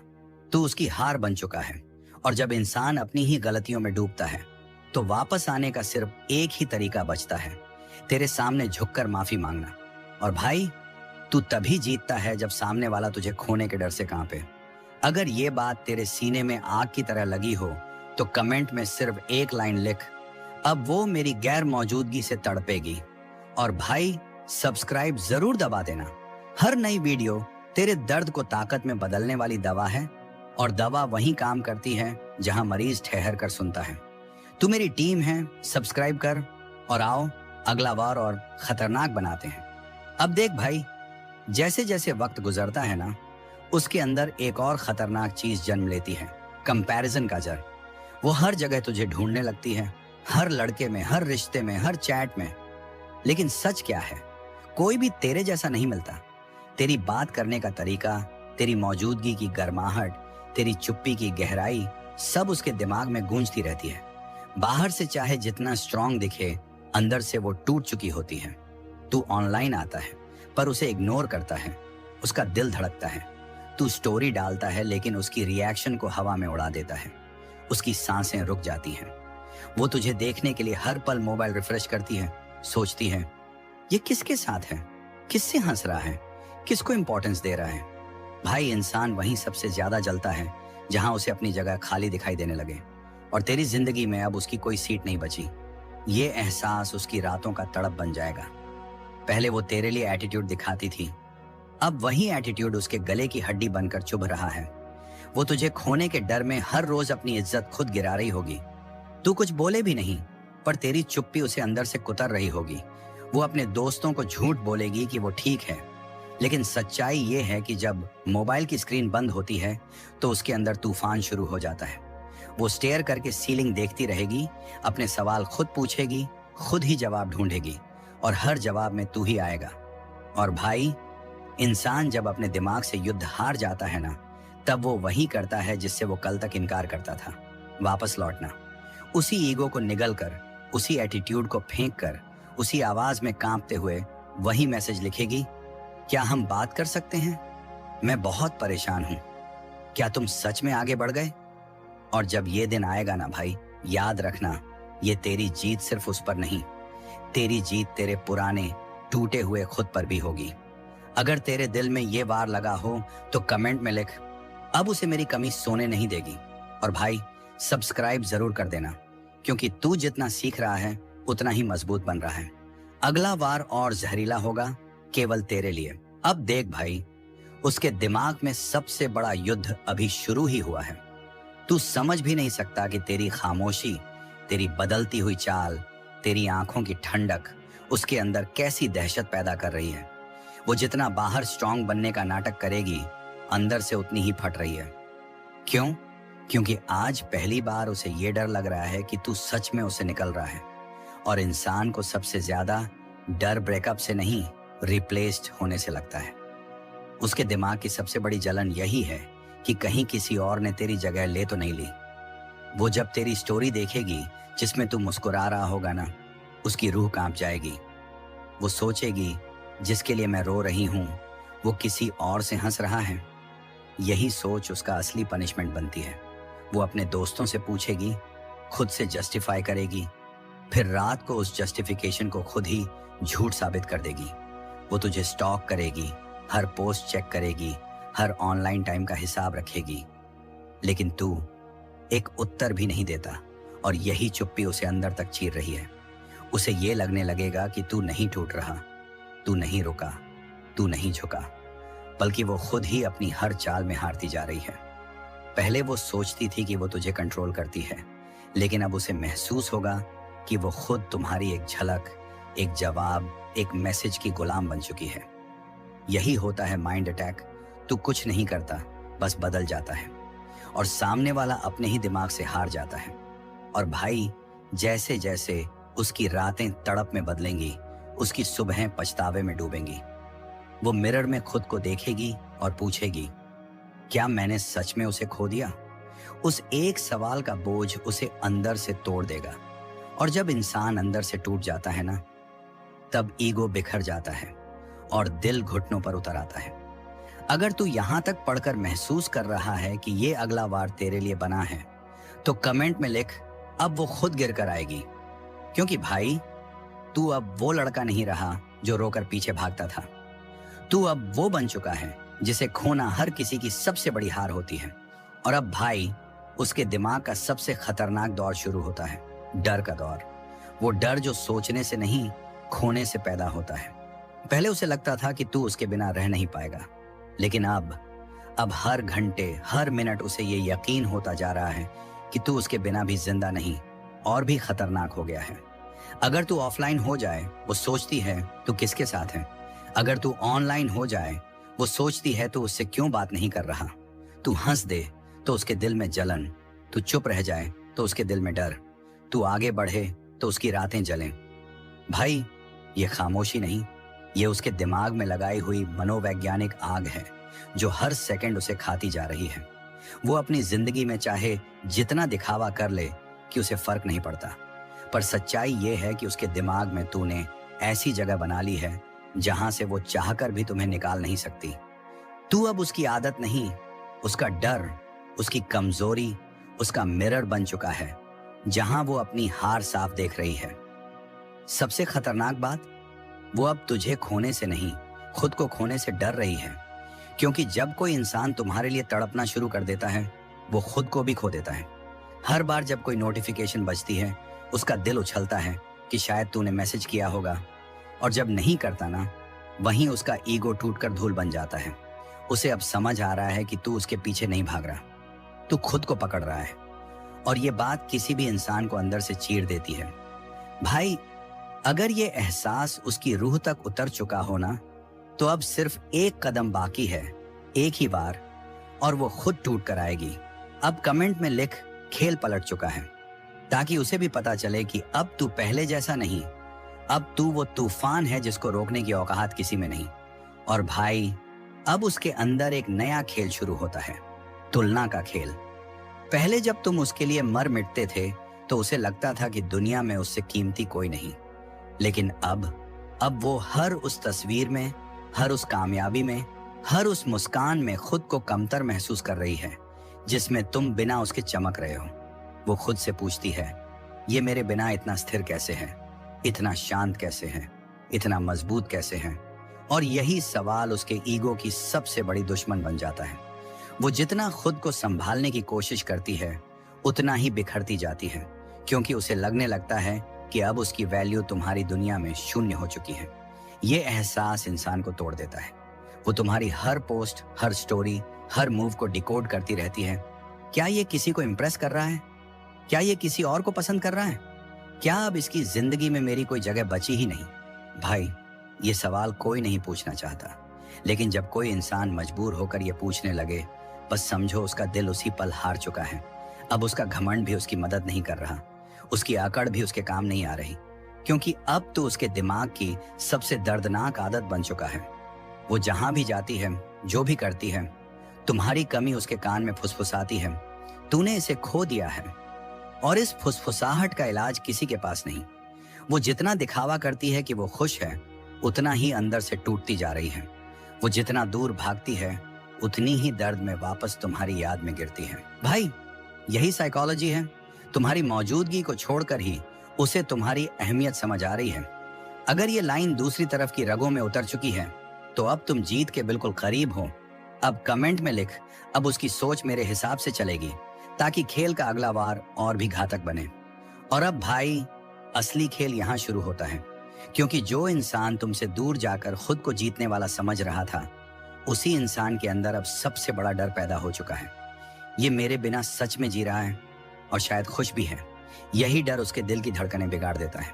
तू उसकी हार बन चुका है। और जब इंसान अपनी ही गलतियों में डूबता है, तो वापस आने का सिर्फ एक ही तरीका बचता है, तेरे सामने झुककर माफी मांगना। और भाई, तू तभी जीतता है जब सामने वाला तुझे खोने के डर से कांपे। अगर ये बात तेरे सीने में आग की तरह लगी हो, तो कमेंट में सिर्फ एक लाइन लिख, अब वो मेरी गैर मौजूदगी से तड़पेगी। और भाई, सब्सक्राइब जरूर दबा देना। हर नई वीडियो तेरे दर्द को ताकत में बदलने वाली दवा है, और दवा वहीं काम करती है जहां मरीज ठहर कर सुनता है। तू मेरी टीम है, सब्सक्राइब कर और आओ अगला वार और खतरनाक बनाते हैं। अब देख भाई, जैसे जैसे वक्त गुजरता है ना, उसके अंदर एक और खतरनाक चीज जन्म लेती है, कंपैरिजन का जर। वो हर जगह तुझे ढूंढने लगती है, हर लड़के में, हर रिश्ते में, हर चैट में। लेकिन सच क्या है, कोई भी तेरे जैसा नहीं मिलता। तेरी बात करने का तरीका, तेरी मौजूदगी की गर्माहट, तेरी चुप्पी की गहराई, सब उसके दिमाग में गूंजती रहती है। बाहर से चाहे जितना स्ट्रांग दिखे, अंदर से वो टूट चुकी होती है। तू ऑनलाइन आता है, पर उसे इग्नोर करता है, उसका दिल धड़कता है। तू स्टोरी डालता है, लेकिन उसकी रिएक्शन को हवा में उड़ा देता है, उसकी सांसें रुक जाती हैं। वो तुझे देखने के लिए हर पल मोबाइल रिफ्रेश करती है, सोचती है, ये किसके साथ है, किससे हंस रहा है, किसको इंपॉर्टेंस दे रहा है। भाई, इंसान वहीं सबसे ज्यादा जलता है जहां उसे अपनी जगह खाली दिखाई देने लगे और तेरी जिंदगी में अब उसकी कोई सीट नहीं बची। ये एहसास उसकी रातों का तड़प बन जाएगा। पहले वो तेरे लिए एटीट्यूड दिखाती थी, अब वही एटीट्यूड उसके गले की हड्डी बनकर चुभ रहा है। वो तुझे खोने के डर में हर रोज अपनी इज्जत खुद गिरा रही होगी। तू कुछ बोले भी नहीं, पर तेरी चुप्पी उसे अंदर से कुतर रही होगी। वो अपने दोस्तों को झूठ बोलेगी कि वो ठीक है, लेकिन सच्चाई ये है कि जब मोबाइल की स्क्रीन बंद होती है, तो उसके अंदर तूफान शुरू हो जाता है। वो स्टेयर करके सीलिंग देखती रहेगी, अपने सवाल खुद पूछेगी, खुद ही जवाब ढूंढेगी और हर जवाब में तू ही आएगा। और भाई, इंसान जब अपने दिमाग से युद्ध हार जाता है ना, तब वो वही करता है जिससे वो कल तक इनकार करता था। वापस लौटना, उसी ईगो को निगल कर, उसी एटीट्यूड को फेंक कर, उसी आवाज में कांपते हुए वही मैसेज लिखेगी, क्या हम बात कर सकते हैं? मैं बहुत परेशान हूं, क्या तुम सच में आगे बढ़ गए? और जब ये दिन आएगा ना भाई, याद रखना, ये तेरी जीत सिर्फ उस पर नहीं, तेरी जीत तेरे पुराने टूटे हुए खुद पर भी होगी। अगर तेरे दिल में ये वार लगा हो तो कमेंट में लिख, अब उसे मेरी कमी सोने नहीं देगी। और भाई, सब्सक्राइब जरूर कर देना, क्योंकि तू जितना सीख रहा है उतना ही मजबूत बन रहा है। अगला वार और जहरीला होगा, केवल तेरे लिए। अब देख भाई, उसके दिमाग में सबसे बड़ा युद्ध अभी शुरू ही हुआ है। तू समझ भी नहीं सकता कि तेरी खामोशी, तेरी बदलती हुई चाल, तेरी आंखों की ठंडक उसके अंदर कैसी दहशत पैदा कर रही है। वो जितना बाहर स्ट्रांग बनने का नाटक करेगी, अंदर से उतनी ही फट रही है। क्यों? क्योंकि आज पहली बार उसे ये डर लग रहा है कि तू सच में उसे निकल रहा है। और इंसान को सबसे ज्यादा डर ब्रेकअप से नहीं, रिप्लेस्ड होने से लगता है। उसके दिमाग की सबसे बड़ी जलन यही है कि कहीं किसी और ने तेरी जगह ले तो नहीं ली। वो जब तेरी स्टोरी देखेगी जिसमें तू मुस्कुरा रहा होगा ना, उसकी रूह कांप जाएगी। वो सोचेगी, जिसके लिए मैं रो रही हूं वो किसी और से हंस रहा है। यही सोच उसका असली पनिशमेंट बनती है। वो अपने दोस्तों से पूछेगी, खुद से जस्टिफाई करेगी, फिर रात को उस जस्टिफिकेशन को खुद ही झूठ साबित कर देगी। वो तुझे स्टॉक करेगी, हर पोस्ट चेक करेगी, हर ऑनलाइन टाइम का हिसाब रखेगी, लेकिन तू एक उत्तर भी नहीं देता। और यही चुप्पी उसे अंदर तक चीर रही है। उसे ये लगने लगेगा कि तू नहीं टूट रहा, तू नहीं रुका, तू नहीं झुका, बल्कि वो खुद ही अपनी हर चाल में हारती जा रही है। पहले वो सोचती थी कि वो तुझे कंट्रोल करती है, लेकिन अब उसे महसूस होगा कि वो खुद तुम्हारी एक झलक, एक जवाब, एक मैसेज की गुलाम बन चुकी है। यही होता है माइंड अटैक। तू कुछ नहीं करता, बस बदल जाता है, और सामने वाला अपने ही दिमाग से हार जाता है। और भाई, जैसे जैसे उसकी रातें तड़प में बदलेंगी, उसकी सुबहें पछतावे में डूबेंगी। वो मिरर में खुद को देखेगी और पूछेगी, क्या मैंने सच में उसे खो दिया? उस एक सवाल का बोझ उसे अंदर से तोड़ देगा। और जब इंसान अंदर से टूट जाता है ना, तब ईगो बिखर जाता है और दिल घुटनों पर उतर आता है। अगर तू यहां तक पढ़कर महसूस कर रहा है कि ये अगला वार तेरे लिए बना है, तो कमेंट में लिख, अब वो खुद गिर कर आएगी। क्योंकि भाई, तू अब वो लड़का नहीं रहा जो रोकर पीछे भागता था। तू अब वो बन चुका है जिसे खोना हर किसी की सबसे बड़ी हार होती है। और अब भाई, उसके दिमाग का सबसे खतरनाक दौर शुरू होता है, डर का दौर। वो डर जो सोचने से नहीं, खोने से पैदा होता है। पहले उसे लगता था कि तू उसके बिना रह नहीं पाएगा, लेकिन अब हर घंटे, हर मिनट उसे ये यकीन होता जा रहा है कि तू उसके बिना भी जिंदा नहीं, और भी खतरनाक हो गया है। अगर तू ऑफलाइन हो जाए, वो सोचती है तू किसके साथ है। अगर तू ऑनलाइन हो जाए, वो सोचती है तू उससे क्यों बात नहीं कर रहा। तू हंस दे तो उसके दिल में जलन, तू चुप रह जाए तो उसके दिल में डर, तू आगे बढ़े तो उसकी रातें जलें। भाई, ये खामोशी नहीं, ये उसके दिमाग में लगाई हुई मनोवैज्ञानिक आग है जो हर सेकंड उसे खाती जा रही है। वो अपनी जिंदगी में चाहे जितना दिखावा कर ले कि उसे फर्क नहीं पड़ता, पर सच्चाई ये है कि उसके दिमाग में तूने ऐसी जगह बना ली है जहां से वो चाहकर भी तुम्हें निकाल नहीं सकती। तू अब उसकी आदत नहीं, उसका डर, उसकी कमजोरी, उसका मिरर बन चुका है जहां वो अपनी हार साफ देख रही है। सबसे खतरनाक बात, वो अब तुझे खोने से नहीं, खुद को खोने से डर रही है। क्योंकि जब कोई इंसान तुम्हारे लिए तड़पना शुरू कर देता है, वो खुद को भी खो देता है। हर बार जब कोई नोटिफिकेशन बजती है, उसका दिल उछलता है कि शायद तूने मैसेज किया होगा, और जब नहीं करता ना, वहीं उसका ईगो टूटकर धूल बन जाता है। उसे अब समझ आ रहा है कि तू उसके पीछे नहीं भाग रहा, तू खुद को पकड़ रहा है। और ये बात किसी भी इंसान को अंदर से चीर देती है। भाई, अगर ये एहसास उसकी रूह तक उतर चुका हो ना, तो अब सिर्फ एक कदम बाकी है, एक ही बार, और वो खुद टूट कर आएगी। अब कमेंट में लिख, खेल पलट चुका है। ताकि उसे भी पता चले कि अब तू पहले जैसा नहीं, अब तू वो तूफान है जिसको रोकने की औकात किसी में नहीं। और भाई, अब उसके अंदर एक नया खेल शुरू होता है, तुलना का खेल। पहले जब तुम उसके लिए मर मिटते थे तो उसे लगता था कि दुनिया में उससे कीमती कोई नहीं। लेकिन अब वो हर उस तस्वीर में, हर उस कामयाबी में, हर उस मुस्कान में खुद को कमतर महसूस कर रही है जिसमें तुम बिना उसके चमक रहे हो। वो खुद से पूछती है, ये मेरे बिना इतना स्थिर कैसे है, इतना शांत कैसे है, इतना मजबूत कैसे है। और यही सवाल उसके ईगो की सबसे बड़ी दुश्मन बन जाता है। वो जितना खुद को संभालने की कोशिश करती है उतना ही बिखरती जाती है, क्योंकि उसे लगने लगता है कि अब उसकी वैल्यू तुम्हारी दुनिया में शून्य हो चुकी है। ये एहसास इंसान को तोड़ देता है। वो तुम्हारी हर पोस्ट, हर स्टोरी, हर मूव को डिकोड करती रहती है। क्या ये किसी को इम्प्रेस कर रहा है? क्या ये किसी और को पसंद कर रहा है? क्या अब इसकी जिंदगी में मेरी कोई जगह बची ही नहीं? भाई, ये सवाल कोई नहीं पूछना चाहता, लेकिन जब कोई इंसान मजबूर होकर ये पूछने लगे, बस समझो उसका दिल उसी पल हार चुका है। अब उसका घमंड भी उसकी मदद नहीं कर रहा, उसकी अकड़ भी उसके काम नहीं आ रही, क्योंकि अब तो उसके दिमाग की सबसे दर्दनाक आदत बन चुका है। वो जहां भी जाती है, जो भी करती है, तुम्हारी कमी उसके कान में फुसफुसाती है, तूने इसे खो दिया है। और इस फुसफुसाहट का इलाज किसी के पास नहीं। वो जितना दिखावा करती है कि वो खुश है, उतना ही अंदर से टूटती जा रही है। वो जितना दूर भागती है, उतनी ही दर्द में वापस तुम्हारी याद में गिरती है। भाई, यही साइकोलॉजी है। तुम्हारी मौजूदगी को छोड़कर ही उसे तुम्हारी अहमियत समझ आ रही है। अगर ये लाइन दूसरी तरफ की रगों में उतर चुकी है तो अब तुम जीत के बिल्कुल करीब हो। अब कमेंट में लिख, अब उसकी सोच मेरे हिसाब से चलेगी, ताकि खेल का अगला वार और भी घातक बने। और अब भाई, असली खेल यहाँ शुरू होता है, क्योंकि जो इंसान तुमसे दूर जाकर खुद को जीतने वाला समझ रहा था, उसी इंसान के अंदर अब सबसे बड़ा डर पैदा हो चुका है। ये मेरे बिना सच में जी रहा है और शायद खुश भी है। यही डर उसके दिल की धड़कनें बिगाड़ देता है।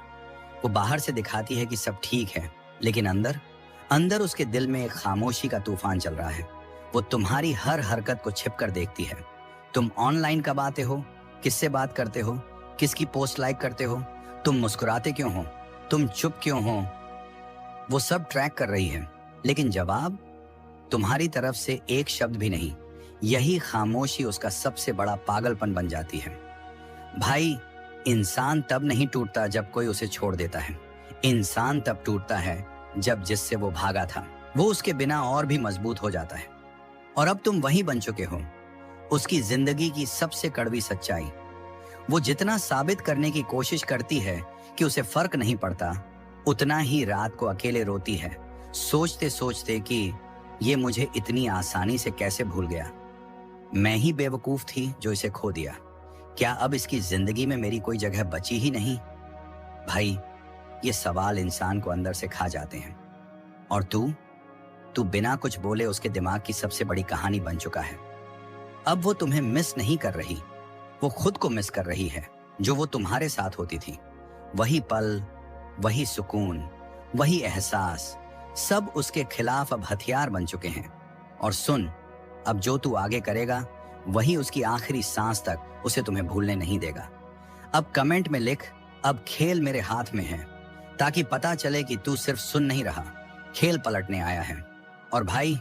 वो बाहर से दिखाती है कि सब ठीक है, लेकिन अंदर अंदर उसके दिल में एक खामोशी का तूफान चल रहा है। वो तुम्हारी हर हरकत को छिप कर देखती है। तुम ऑनलाइन कब आते हो, किससे बात करते हो, किसकी पोस्ट लाइक करते हो, तुम मुस्कुराते क्यों हो, तुम चुप क्यों हो, वो सब ट्रैक कर रही है। लेकिन जवाब तुम्हारी तरफ से एक शब्द भी नहीं। यही खामोशी उसका सबसे बड़ा पागलपन बन जाती है। भाई, इंसान तब नहीं टूटता जब कोई उसे छोड़ देता है। इंसान तब टूटता है जब जिससे वो भागा था, वो उसके बिना और भी मजबूत हो जाता है। और अब तुम वही बन चुके हो, उसकी जिंदगी की सबसे कड़वी सच्चाई। वो जितना साबित करने की कोशिश करती है कि उसे फर्क नहीं पड़ता, उतना ही रात को अकेले रोती है, सोचते सोचते कि ये मुझे इतनी आसानी से कैसे भूल गया। मैं ही बेवकूफ थी जो इसे खो दिया। क्या अब इसकी जिंदगी में मेरी कोई जगह बची ही नहीं? भाई, ये सवाल इंसान को अंदर से खा जाते हैं। और तू बिना कुछ बोले उसके दिमाग की सबसे बड़ी कहानी बन चुका है। अब वो तुम्हें मिस नहीं कर रही, वो खुद को मिस कर रही है, जो वो तुम्हारे साथ होती थी। वही पल, वही सुकून, वही एहसास, सब उसके खिलाफ अब हथियार बन चुके हैं। और सुन, अब जो तू आगे करेगा वही उसकी आखिरी सांस तक उसे तुम्हें भूलने नहीं देगा। अब कमेंट में लिख, अब खेल मेरे हाथ में है, ताकि पता चले कि तू सिर्फ सुन नहीं रहा, खेल पलटने आया है। और भाई,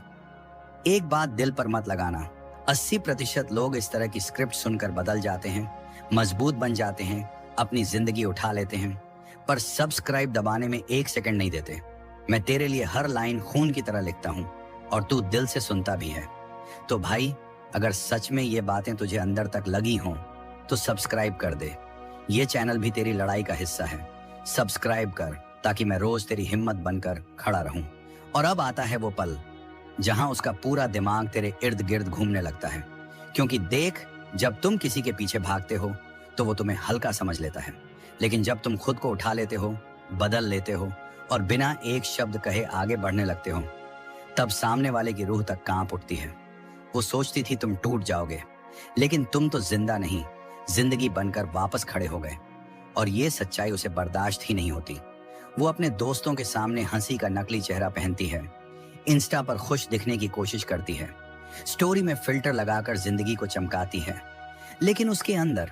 एक बात दिल पर मत लगाना, 80% लोग इस तरह की स्क्रिप्ट सुनकर बदल जाते हैं, मजबूत बन जाते हैं, अपनी जिंदगी उठा लेते हैं, पर सब्सक्राइब दबाने में 1 सेकंड नहीं देते। मैं तेरे लिए हर लाइन खून की तरह लिखता हूं और तू दिल से सुनता भी है। तो भाई, अगर सच में ये बातें तुझे अंदर तक लगी हों तो सब्सक्राइब कर दे। ये चैनल भी तेरी लड़ाई का हिस्सा है। सब्सक्राइब कर ताकि मैं रोज तेरी हिम्मत बनकर खड़ा रहूं। और अब आता है वो पल जहां उसका पूरा दिमाग तेरे इर्द गिर्द घूमने लगता है, क्योंकि देख, जब तुम किसी के पीछे भागते हो तो वो तुम्हें हल्का समझ लेता है, लेकिन जब तुम खुद को उठा लेते हो, बदल लेते हो और बिना एक शब्द कहे आगे बढ़ने लगते हो, तब सामने वाले की रूह तक कांप उठती है। वो सोचती थी तुम टूट जाओगे, लेकिन तुम तो जिंदा नहीं, जिंदगी बनकर वापस खड़े हो गए। और ये सच्चाई उसे बर्दाश्त ही नहीं होती। वो अपने दोस्तों के सामने हंसी का नकली चेहरा पहनती है, इंस्टा पर खुश दिखने की कोशिश करती है, स्टोरी में फिल्टर लगाकर जिंदगी को चमकाती है, लेकिन उसके अंदर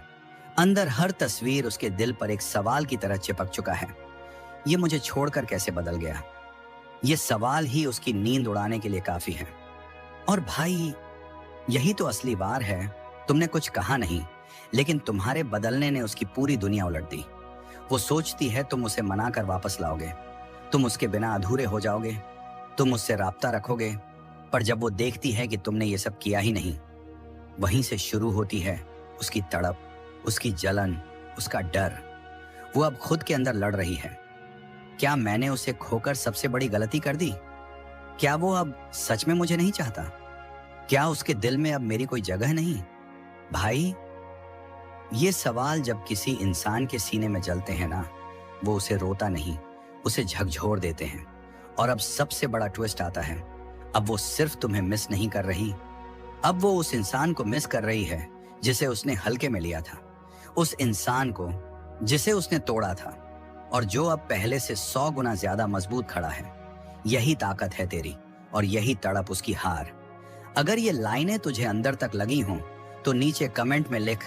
अंदर हर तस्वीर उसके दिल पर एक सवाल की तरह चिपक चुका है। ये मुझे छोड़कर कैसे बदल गया? ये सवाल ही उसकी नींद उड़ाने के लिए काफी है। और भाई, यही तो असली वार है। तुमने कुछ कहा नहीं, लेकिन तुम्हारे बदलने ने उसकी पूरी दुनिया उलट दी। वो सोचती है तुम उसे मना कर वापस लाओगे, तुम उसके बिना अधूरे हो जाओगे, तुम उससे राब्ता रखोगे। पर जब वो देखती है कि तुमने ये सब किया ही नहीं, वहीं से शुरू होती है उसकी तड़प, उसकी जलन, उसका डर। वो अब खुद के अंदर लड़ रही है। क्या मैंने उसे खोकर सबसे बड़ी गलती कर दी? क्या वो अब सच में मुझे नहीं चाहता? क्या उसके दिल में अब मेरी कोई जगह नहीं? भाई, ये सवाल जब किसी इंसान के सीने में जलते हैं ना, वो उसे रोता नहीं, उसे झकझोर देते हैं। और अब सबसे बड़ा ट्विस्ट आता है। अब वो सिर्फ तुम्हें मिस नहीं कर रही, अब वो उस इंसान को मिस कर रही है जिसे उसने हल्के में लिया था, उस इंसान को जिसे उसने तोड़ा था, और जो अब पहले से 100 गुना ज्यादा मजबूत खड़ा है। यही ताकत है तेरी, और यही तड़प उसकी हार। अगर ये लाइनें तुझे अंदर तक लगी हों तो नीचे कमेंट में लिख,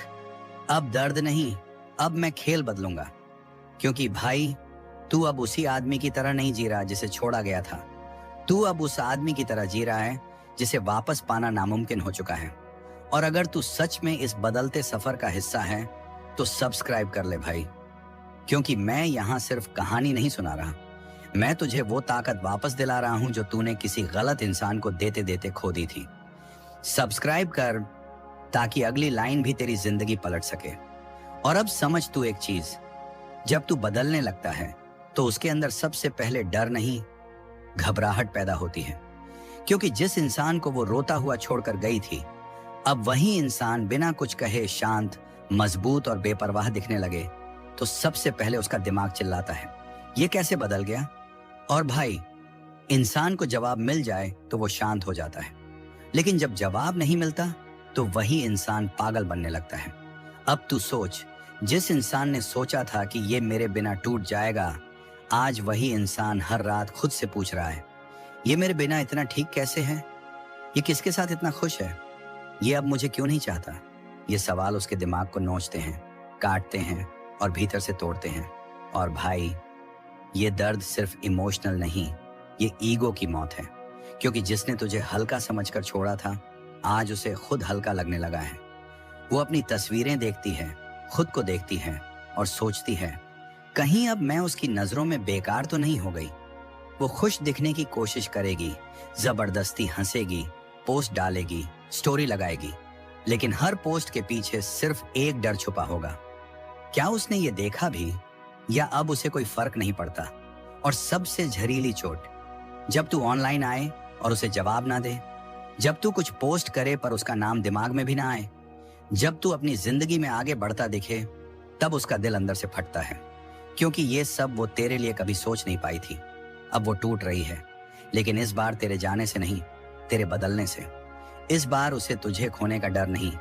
अब दर्द नहीं, अब मैं खेल बदलूंगा। क्योंकि भाई, तू अब उसी आदमी की तरह नहीं जी रहा जिसे छोड़ा गया था। तू अब उस आदमी की तरह जी रहा है जिसे वापस पाना नामुमकिन हो चुका है। और अगर तू सच में इस बदलते सफर का हिस्सा है तो सब्सक्राइब कर ले भाई, क्योंकि मैं यहाँ सिर्फ कहानी नहीं सुना रहा, मैं तुझे वो ताकत वापस दिला रहा हूं जो तूने किसी गलत इंसान को देते देते खो दी थी। सब्सक्राइब कर ताकि अगली लाइन भी तेरी जिंदगी पलट सके। और अब समझ तू एक चीज, जब तू बदलने लगता है तो उसके अंदर सबसे पहले डर नहीं, घबराहट पैदा होती है। क्योंकि जिस इंसान को वो रोता हुआ छोड़कर गई थी, अब वही इंसान बिना कुछ कहे शांत, मजबूत और बेपरवाह दिखने लगे, तो सबसे पहले उसका दिमाग चिल्लाता है, ये कैसे बदल गया? और भाई, इंसान को जवाब मिल जाए तो वो शांत हो जाता है, लेकिन जब जवाब नहीं मिलता तो वही इंसान पागल बनने लगता है। अब तू सोच, जिस इंसान ने सोचा था कि ये मेरे बिना टूट जाएगा, आज वही इंसान हर रात खुद से पूछ रहा है, ये मेरे बिना इतना ठीक कैसे है? ये किसके साथ इतना खुश है? ये अब मुझे क्यों नहीं चाहता? ये सवाल उसके दिमाग को नोचते हैं, काटते हैं और भीतर से तोड़ते हैं। और भाई, ये दर्द सिर्फ इमोशनल नहीं, ये ईगो की मौत है। क्योंकि जिसने तुझे हल्का समझकर छोड़ा था, आज उसे खुद हल्का लगने लगा है। वो अपनी तस्वीरें देखती है, खुद को देखती है और सोचती है, कहीं अब मैं उसकी नजरों में बेकार तो नहीं हो गई। वो खुश दिखने की कोशिश करेगी, जबरदस्ती हंसेगी, पोस्ट डालेगी, स्टोरी लगाएगी, लेकिन हर पोस्ट के पीछे सिर्फ एक डर छुपा होगा। क्या उसने ये देखा भी, या अब उसे कोई फर्क नहीं पड़ता? और सबसे झरीली चोट, जब तू ऑनलाइन आए और उसे जवाब ना दे, जब तू कुछ पोस्ट करे पर उसका नाम दिमाग में भी ना आए, जब तू अपनी जिंदगी में आगे बढ़ता दिखे, तब उसका दिल अंदर से फटता है। क्योंकि ये सब वो तेरे लिए कभी सोच नहीं पाई थी। अब वो टूट रही है, लेकिन इस बार तेरे जाने से नहीं, तेरे बदलने से। इस बार उसे तुझे खोने का डर नहीं,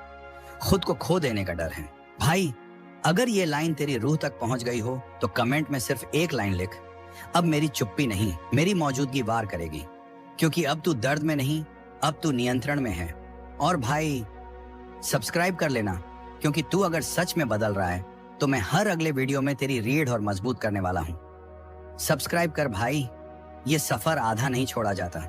खुद को खो देने का डर है। भाई, अगर ये लाइन तेरी रूह तक पहुंच गई हो तो कमेंट में सिर्फ एक लाइन लिख, अब मेरी चुप्पी नहीं, मेरी मौजूदगी वार करेगी। क्योंकि अब तू दर्द में नहीं, अब तू नियंत्रण में है। और भाई, सब्सक्राइब कर लेना, क्योंकि तू अगर सच में बदल रहा है तो मैं हर अगले वीडियो में तेरी रीढ़ और मजबूत करने वाला हूं। सब्सक्राइब कर भाई, ये सफर आधा नहीं छोड़ा जाता।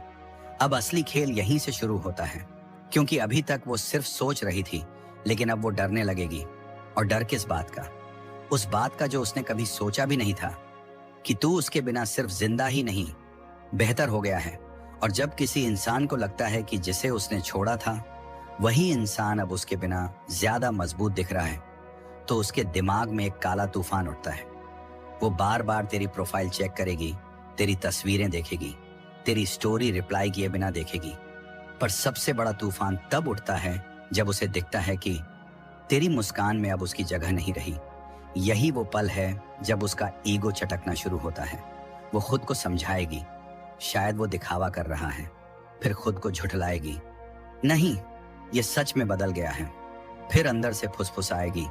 अब असली खेल यहीं से शुरू होता है। क्योंकि अभी तक वो सिर्फ सोच रही थी, लेकिन अब वो डरने लगेगी। और डर किस बात का? उस बात का जो उसने कभी सोचा भी नहीं था, कि तू उसके बिना सिर्फ जिंदा ही नहीं, बेहतर हो गया है। और जब किसी इंसान को लगता है कि जिसे उसने छोड़ा था वही इंसान अब उसके बिना ज्यादा मजबूत दिख रहा है, तो उसके दिमाग में एक काला तूफान उठता है। वो बार बार तेरी प्रोफाइल चेक करेगी, तेरी तस्वीरें देखेगी, तेरी स्टोरी रिप्लाई किए बिना देखेगी। पर सबसे बड़ा तूफान तब उठता है जब उसे दिखता है कि तेरी मुस्कान में अब उसकी जगह नहीं रही। यही वो पल है जब उसका ईगो चटकना शुरू होता है। वो खुद को समझाएगी, शायद वो दिखावा कर रहा है, फिर खुद को झुठलाएगी, नहीं ये सच में बदल गया है। फिर अंदर से फुसफुसाएगी,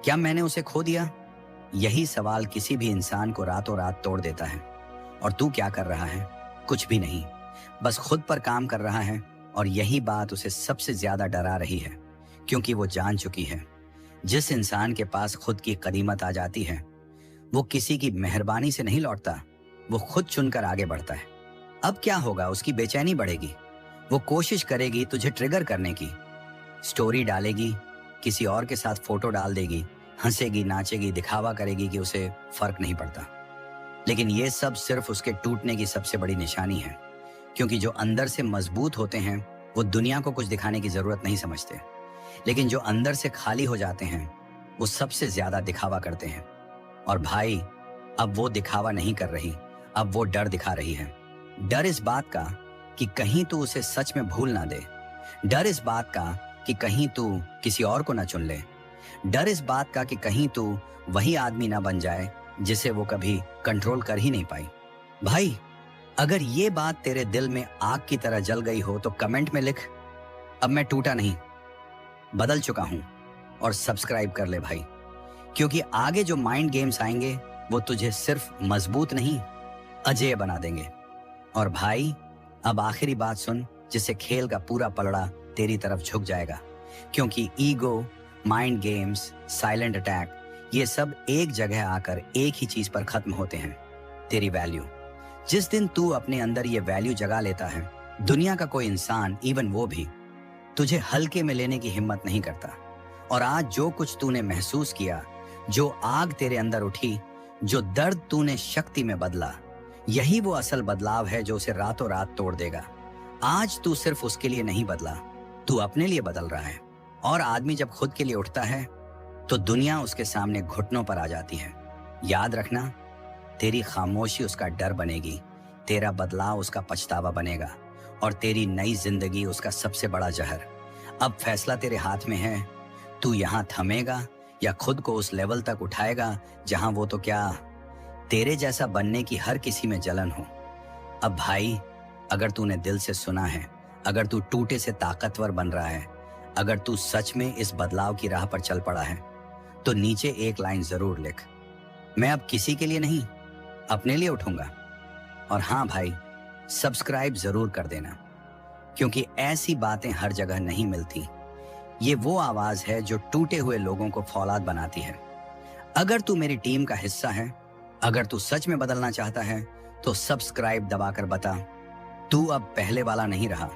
क्या मैंने उसे खो दिया? यही सवाल किसी भी इंसान को रातों रात तोड़ देता है। और तू क्या कर रहा है? कुछ भी नहीं, बस खुद पर काम कर रहा है। और यही बात उसे सबसे ज्यादा डरा रही है, क्योंकि वो जान चुकी है, जिस इंसान के पास खुद की कदीमत आ जाती है, वो किसी की मेहरबानी से नहीं लौटता, वो खुद चुनकर आगे बढ़ता है। अब क्या होगा, उसकी बेचैनी बढ़ेगी, वो कोशिश करेगी तुझे ट्रिगर करने की, स्टोरी डालेगी, किसी और के साथ फोटो डाल देगी, हंसेगी, नाचेगी, दिखावा करेगी कि उसे फर्क नहीं पड़ता। लेकिन ये सब सिर्फ उसके टूटने की सबसे बड़ी निशानी है, क्योंकि जो अंदर से मजबूत होते हैं वो दुनिया को कुछ दिखाने की जरूरत नहीं समझते, लेकिन जो अंदर से खाली हो जाते हैं वो सबसे ज्यादा दिखावा करते हैं। और भाई, अब वो दिखावा नहीं कर रही, अब वो डर दिखा रही है। डर इस बात का कि कहीं तू उसे सच में भूल ना दे, डर इस बात का कि कहीं तू किसी और को ना चुन ले, डर इस बात का कि कहीं तू वही आदमी ना बन जाए जिसे वो कभी कंट्रोल कर ही नहीं पाई। भाई, अगर ये बात तेरे दिल में आग की तरह जल गई हो तो कमेंट में लिख, अब मैं टूटा नहीं, बदल चुका हूं, और सब्सक्राइब कर ले भाई, क्योंकि आगे जो माइंड गेम्स आएंगे वो तुझे सिर्फ मजबूत नहीं, अजेय बना देंगे। और भाई, अब आखिरी बात सुन, जिससे खेल का पूरा पलड़ा तेरी तरफ झुक जाएगा, क्योंकि ego, mind games, silent attack, ये सब एक जगह आकर एक ही चीज पर खत्म होते हैं, तेरी वैल्यू। जिस दिन तू अपने अंदर ये वैल्यू जगा लेता है, दुनिया का कोई इंसान, इवन वो भी, तुझे हल्के में लेने की हिम्मत नहीं करता। और आज जो कुछ तूने महसूस किया, जो आग तेरे अंदर उठी, जो दर्द तूने शक्ति में बदला, यही वो असल बदलाव है जो उसे रातों रात तोड़ देगा। आज तू सिर्फ उसके लिए नहीं बदला, तू अपने लिए बदल रहा है। और आदमी जब खुद के लिए उठता है तो दुनिया उसके सामने घुटनों पर आ जाती है। याद रखना, तेरी खामोशी उसका डर बनेगी, तेरा बदलाव उसका पछतावा बनेगा, और तेरी नई जिंदगी उसका सबसे बड़ा जहर। अब फैसला तेरे हाथ में है, तू यहाँ थमेगा या खुद को उस लेवल तक उठाएगा जहां वो तो क्या, तेरे जैसा बनने की हर किसी में जलन हो। अब भाई, अगर तूने दिल से सुना है, अगर तू टूटे से ताकतवर बन रहा है, अगर तू सच में इस बदलाव की राह पर चल पड़ा है, तो नीचे एक लाइन जरूर लिख, मैं अब किसी के लिए नहीं, अपने लिए उठूंगा। और हाँ भाई, सब्सक्राइब जरूर कर देना, क्योंकि ऐसी बातें हर जगह नहीं मिलती। ये वो आवाज है जो टूटे हुए लोगों को फौलाद बनाती है। अगर तू मेरी टीम का हिस्सा है, अगर तू सच में बदलना चाहता है, तो सब्सक्राइब दबाकर बता, तू अब पहले वाला नहीं रहा।